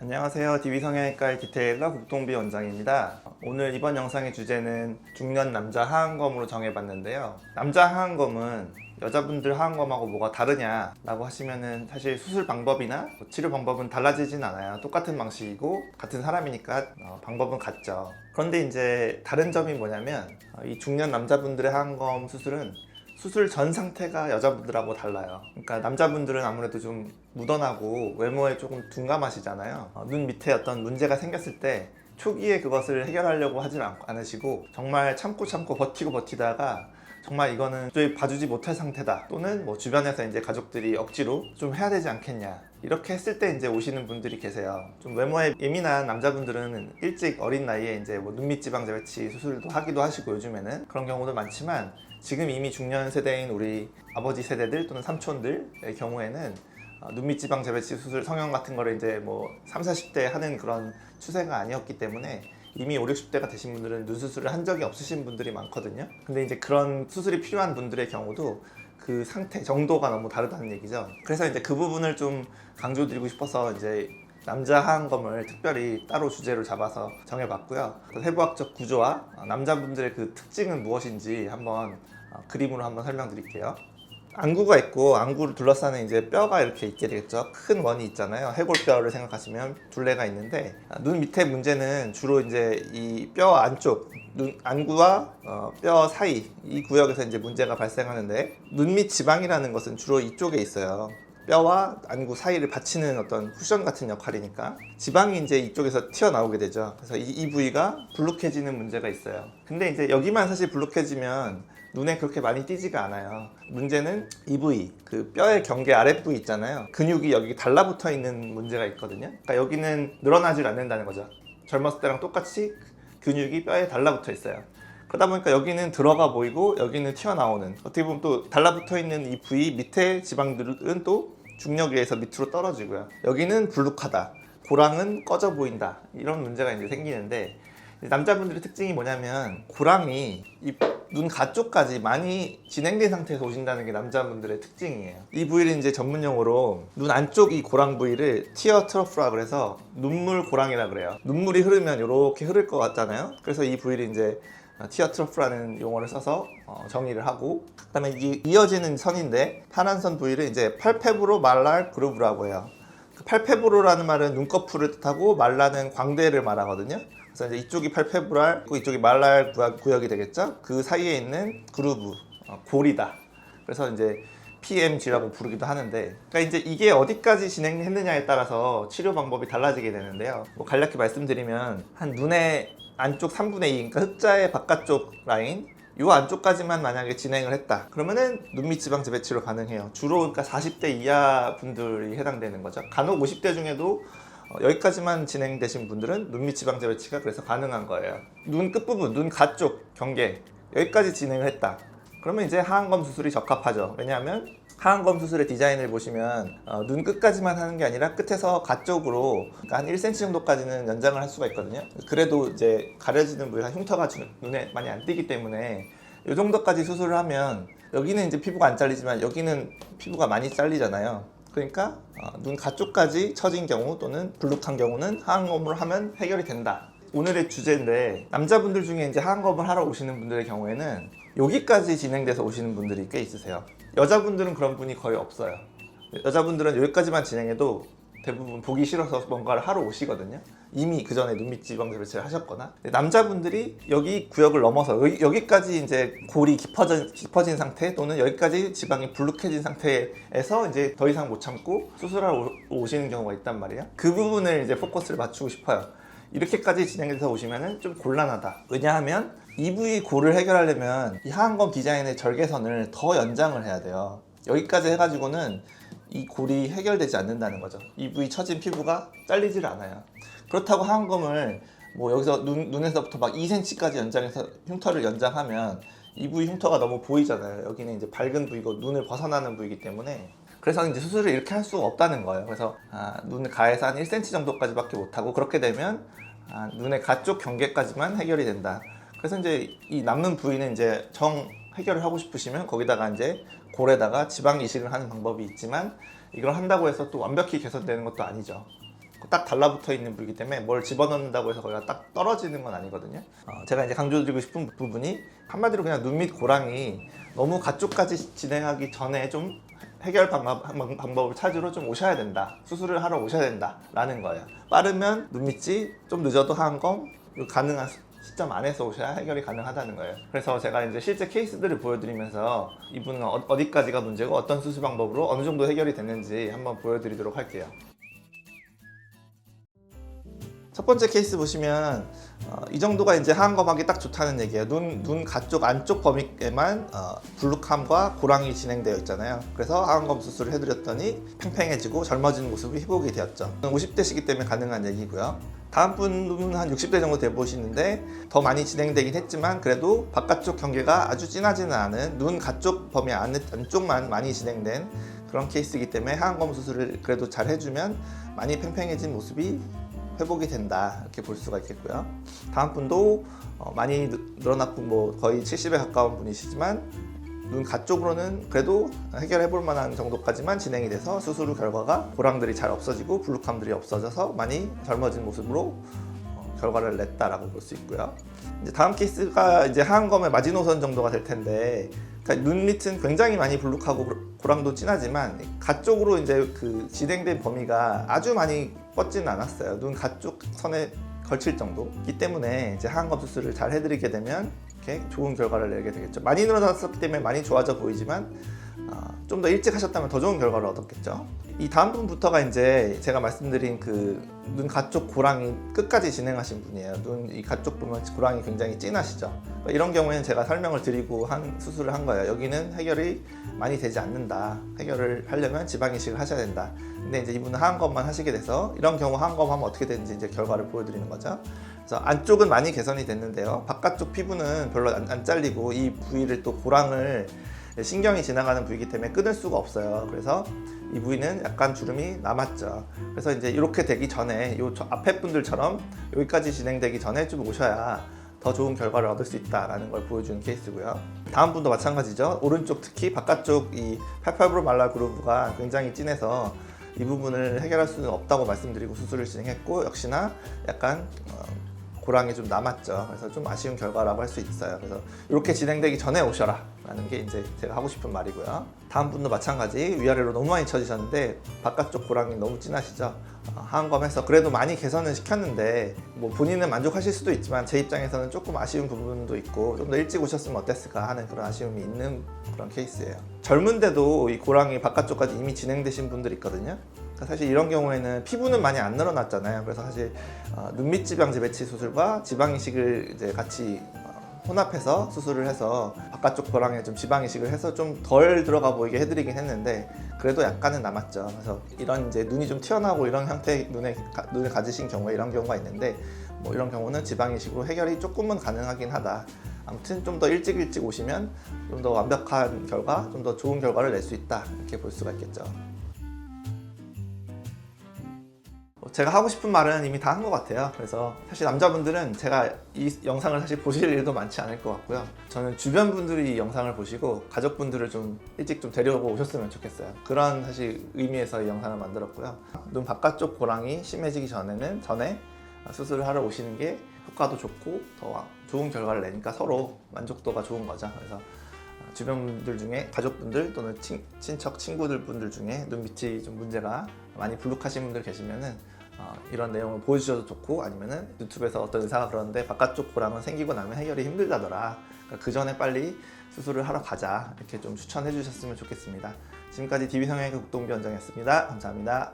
안녕하세요. DB성형외과 디테일러 국동비 원장입니다. 오늘 이번 영상의 주제는 중년 남자 하안검으로 정해봤는데요. 남자 하안검은 여자분들 하안검하고 뭐가 다르냐 라고 하시면은 사실 수술 방법이나 치료 방법은 달라지진 않아요. 똑같은 방식이고 같은 사람이니까 방법은 같죠. 그런데 이제 다른 점이 뭐냐면 이 중년 남자분들의 하안검 수술은 수술 전 상태가 여자분들하고 달라요. 그러니까 남자분들은 아무래도 좀 무던하고 외모에 조금 둔감하시잖아요. 눈 밑에 어떤 문제가 생겼을 때 초기에 그것을 해결하려고 하진 않으시고 정말 참고 버티다가 정말 이거는 도저히 봐주지 못할 상태다, 또는 뭐 주변에서 이제 가족들이 억지로 좀 해야 되지 않겠냐, 이렇게 했을 때 이제 오시는 분들이 계세요. 좀 외모에 예민한 남자분들은 일찍 어린 나이에 이제 뭐 눈밑 지방 재배치 수술도 하기도 하시고 요즘에는 그런 경우도 많지만, 지금 이미 중년 세대인 우리 아버지 세대들 또는 삼촌들의 경우에는 눈밑 지방 재배치 수술 성형 같은 거를 이제 뭐 30, 40대 하는 그런 추세가 아니었기 때문에 이미 5, 60대가 되신 분들은 눈 수술을 한 적이 없으신 분들이 많거든요. 근데 이제 그런 수술이 필요한 분들의 경우도 그 상태 정도가 너무 다르다는 얘기죠. 그래서 이제 그 부분을 좀 강조드리고 싶어서 이제 남자 하안검을 특별히 따로 주제로 잡아서 정해봤고요. 해부학적 구조와 남자분들의 그 특징은 무엇인지 한번 그림으로 한번 설명드릴게요. 안구가 있고 안구를 둘러싸는 이제 뼈가 이렇게 있게 되겠죠. 큰 원이 있잖아요. 해골뼈를 생각하시면 둘레가 있는데, 눈 밑에 문제는 주로 이제 이 뼈 안쪽, 안구와 뼈 사이 이 구역에서 이제 문제가 발생하는데, 눈밑 지방이라는 것은 주로 이쪽에 있어요. 뼈와 안구 사이를 받치는 어떤 쿠션 같은 역할이니까 지방이 이제 이쪽에서 튀어나오게 되죠. 그래서 이 부위가 불룩해지는 문제가 있어요. 근데 이제 여기만 사실 불룩해지면 눈에 그렇게 많이 띄지가 않아요. 문제는 이 부위, 그 뼈의 경계 아랫부위 있잖아요. 근육이 여기 달라붙어 있는 문제가 있거든요. 그러니까 여기는 늘어나질 않는다는 거죠. 젊었을 때랑 똑같이 근육이 뼈에 달라붙어 있어요. 그러다 보니까 여기는 들어가 보이고 여기는 튀어나오는, 어떻게 보면 또 달라붙어 있는 이 부위 밑에 지방들은 또 중력에 의해서 밑으로 떨어지고요. 여기는 불룩하다, 고랑은 꺼져 보인다, 이런 문제가 이제 생기는데, 남자분들의 특징이 뭐냐면 고랑이 이 눈 가쪽까지 많이 진행된 상태에서 오신다는 게 남자분들의 특징이에요. 이 부위를 이제 전문용어로 눈 안쪽 이 고랑 부위를 티어 트러프라 그래서 눈물 고랑이라 그래요. 눈물이 흐르면 이렇게 흐를 것 같잖아요. 그래서 이 부위를 이제 티어 트러프라는 용어를 써서 정의를 하고, 그다음에 이어지는 선인데 파란 선 부위를 이제 팔페브로 말랄 그루브라고 해요. 그 팔페브로라는 말은 눈꺼풀을 뜻하고 말라는 광대를 말하거든요. 그래서 이제 이쪽이 팔페브랄, 이쪽이 말랄 구역이 되겠죠. 그 사이에 있는 그루브, 골이다. 그래서 이제 PMG라고 부르기도 하는데, 그러니까 이제 이게 어디까지 진행했느냐에 따라서 치료 방법이 달라지게 되는데요. 뭐 간략히 말씀드리면 한 눈의 안쪽 3분의 2, 그러니까 흑자의 바깥쪽 라인, 이 안쪽까지만 만약에 진행을 했다 그러면은 눈밑 지방 재배치로 가능해요. 주로 그러니까 40대 이하 분들이 해당되는 거죠. 간혹 50대 중에도 여기까지만 진행되신 분들은 눈밑 지방 재배치가 그래서 가능한 거예요. 눈 끝부분, 눈 가쪽 경계 여기까지 진행을 했다 그러면 이제 하안검 수술이 적합하죠. 왜냐하면 하안검 수술의 디자인을 보시면 눈 끝까지만 하는 게 아니라 끝에서 가쪽으로, 그러니까 한 1cm 정도까지는 연장을 할 수가 있거든요. 그래도 이제 가려지는 부위가 흉터가 눈에 많이 안 띄기 때문에 이 정도까지 수술을 하면, 여기는 이제 피부가 안 잘리지만 여기는 피부가 많이 잘리잖아요. 그러니까 눈 가쪽까지 처진 경우 또는 불룩한 경우는 하안검으로 하면 해결이 된다. 오늘의 주제인데, 남자분들 중에 이제 하안검을 하러 오시는 분들의 경우에는 여기까지 진행돼서 오시는 분들이 꽤 있으세요. 여자분들은 그런 분이 거의 없어요. 여자분들은 여기까지만 진행해도 대부분 보기 싫어서 뭔가를 하러 오시거든요. 이미 그 전에 눈밑 지방 재배치를 하셨거나. 남자분들이 여기 구역을 넘어서 여기까지 이제 골이 깊어진 상태, 또는 여기까지 지방이 불룩해진 상태에서 이제 더 이상 못 참고 수술하러 오시는 경우가 있단 말이에요. 그 부분을 이제 포커스를 맞추고 싶어요. 이렇게까지 진행해서 오시면은 좀 곤란하다. 왜냐하면 이 부위 골을 해결하려면 이 하안검 디자인의 절개선을 더 연장을 해야 돼요. 여기까지 해가지고는 이 골이 해결되지 않는다는 거죠. 이 부위 처진 피부가 잘리질 않아요. 그렇다고 하안검을 뭐 여기서 눈에서부터 막 2cm까지 연장해서 흉터를 연장하면 이 부위 흉터가 너무 보이잖아요. 여기는 이제 밝은 부위고 눈을 벗어나는 부위이기 때문에. 그래서 이제 수술을 이렇게 할 수가 없다는 거예요. 그래서 눈 가에서 한 1cm 정도까지밖에 못하고, 그렇게 되면 눈의 가쪽 경계까지만 해결이 된다. 그래서 이제 이 남는 부위는 이제 해결을 하고 싶으시면 거기다가 이제 골에다가 지방 이식을 하는 방법이 있지만, 이걸 한다고 해서 또 완벽히 개선되는 것도 아니죠. 딱 달라붙어 있는 부위이기 때문에 뭘 집어넣는다고 해서 거기가 딱 떨어지는 건 아니거든요. 제가 이제 강조드리고 싶은 부분이 한마디로 그냥 눈 밑 고랑이 너무 가쪽까지 진행하기 전에 좀 해결 방법을 찾으러 좀 오셔야 된다. 수술을 하러 오셔야 된다 라는 거예요. 빠르면 눈 밑이, 좀 늦어도 하안검, 가능한 시점 안에서 오셔야 해결이 가능하다는 거예요. 그래서 제가 이제 실제 케이스들을 보여드리면서 이분은 어디까지가 문제고 어떤 수술 방법으로 어느 정도 해결이 됐는지 한번 보여드리도록 할게요. 첫 번째 케이스 보시면 이 정도가 이제 하안검하기 딱 좋다는 얘기예요. 눈 가쪽 안쪽 범위에만 블룩함과 고랑이 진행되어 있잖아요. 그래서 하안검 수술을 해드렸더니 팽팽해지고 젊어지는 모습이 회복이 되었죠. 50대시기 때문에 가능한 얘기고요. 다음 분은 한 60대 정도 돼 보시는데 더 많이 진행되긴 했지만 그래도 바깥쪽 경계가 아주 진하지는 않은 눈 가쪽 범위 안쪽만 많이 진행된 그런 케이스이기 때문에 하안검 수술을 그래도 잘 해주면 많이 팽팽해진 모습이 회복이 된다 이렇게 볼 수가 있겠고요. 다음 분도 많이 늘어났고 뭐 거의 70에 가까운 분이시지만 눈 가쪽으로는 그래도 해결해 볼 만한 정도까지만 진행이 돼서 수술 후 결과가 고랑들이 잘 없어지고 블룩함들이 없어져서 많이 젊어진 모습으로 결과를 냈다라고 볼 수 있고요. 이제 다음 케이스가 이제 하안검의 마지노선 정도가 될 텐데, 그러니까 눈 밑은 굉장히 많이 블룩하고 고랑도 진하지만 가쪽으로 이제 그 진행된 범위가 아주 많이 뻗지는 않았어요. 눈 가쪽 선에 걸칠 정도이기 때문에 이제 하안검 수술을 잘 해드리게 되면 이렇게 좋은 결과를 내게 되겠죠. 많이 늘어났기 때문에 많이 좋아져 보이지만 좀 더 일찍 하셨다면 더 좋은 결과를 얻었겠죠. 이 다음 분부터가 이제 제가 말씀드린 그 눈 가쪽 고랑이 끝까지 진행하신 분이에요. 눈 이 가쪽 보면 고랑이 굉장히 진하시죠. 이런 경우에는 제가 설명을 드리고 수술을 한 거예요. 여기는 해결이 많이 되지 않는다. 해결을 하려면 지방 이식을 하셔야 된다. 근데 이제 이분은 하안검만 하시게 돼서 이런 경우 하안검 하면 어떻게 되는지 이제 결과를 보여드리는 거죠. 그래서 안쪽은 많이 개선이 됐는데요. 바깥쪽 피부는 별로 안 잘리고 이 부위를 또 고랑을 신경이 지나가는 부위이기 때문에 끊을 수가 없어요. 그래서 이 부위는 약간 주름이 남았죠. 그래서 이제 이렇게 되기 전에 요 앞에 분들처럼 여기까지 진행되기 전에 좀 오셔야 더 좋은 결과를 얻을 수 있다라는 걸 보여주는 케이스고요. 다음 분도 마찬가지죠. 오른쪽 특히 바깥쪽 이 팔팔브로 말라 그루브가 굉장히 진해서 이 부분을 해결할 수는 없다고 말씀드리고 수술을 진행했고 역시나 약간 고랑이 좀 남았죠. 그래서 좀 아쉬운 결과라고 할 수 있어요. 그래서 이렇게 진행되기 전에 오셔라 라는 게 이제 제가 하고 싶은 말이고요. 다음 분도 마찬가지 위아래로 너무 많이 쳐지셨는데 바깥쪽 고랑이 너무 진하시죠. 하안검해서 그래도 많이 개선은 시켰는데 뭐 본인은 만족하실 수도 있지만 제 입장에서는 조금 아쉬운 부분도 있고 좀 더 일찍 오셨으면 어땠을까 하는 그런 아쉬움이 있는 그런 케이스예요. 젊은데도 이 고랑이 바깥쪽까지 이미 진행되신 분들이 있거든요. 사실 이런 경우에는 피부는 많이 안 늘어났잖아요. 그래서 사실 눈밑 지방 재배치 수술과 지방 이식을 이제 같이 혼합해서 수술을 해서 바깥쪽 고랑에 좀 지방 이식을 해서 좀 덜 들어가 보이게 해드리긴 했는데 그래도 약간은 남았죠. 그래서 이런 이제 눈이 좀 튀어나오고 이런 형태의 눈을 가지신 경우에 이런 경우가 있는데 뭐 이런 경우는 지방 이식으로 해결이 조금은 가능하긴 하다. 아무튼 좀 더 일찍 오시면 좀 더 완벽한 결과, 좀 더 좋은 결과를 낼 수 있다 이렇게 볼 수가 있겠죠. 제가 하고 싶은 말은 이미 다 한 것 같아요. 그래서 사실 남자분들은 제가 이 영상을 사실 보실 일도 많지 않을 것 같고요. 저는 주변 분들이 이 영상을 보시고 가족분들을 좀 일찍 좀 데려오고 오셨으면 좋겠어요. 그런 사실 의미에서 이 영상을 만들었고요. 눈 바깥쪽 고랑이 심해지기 전에 수술을 하러 오시는 게 효과도 좋고 더 좋은 결과를 내니까 서로 만족도가 좋은 거죠. 그래서 주변 분들 중에 가족분들 또는 친척 친구들 분들 중에 눈밑이 좀 문제가 많이 불룩하신 분들 계시면은 이런 내용을 보여주셔도 좋고 아니면은 유튜브에서 어떤 의사가 그러는데 바깥쪽 고랑은 생기고 나면 해결이 힘들다더라. 그러니까 그 전에 빨리 수술을 하러 가자 이렇게 좀 추천해 주셨으면 좋겠습니다. 지금까지 DB성형외과 국동비 원장이었습니다. 감사합니다.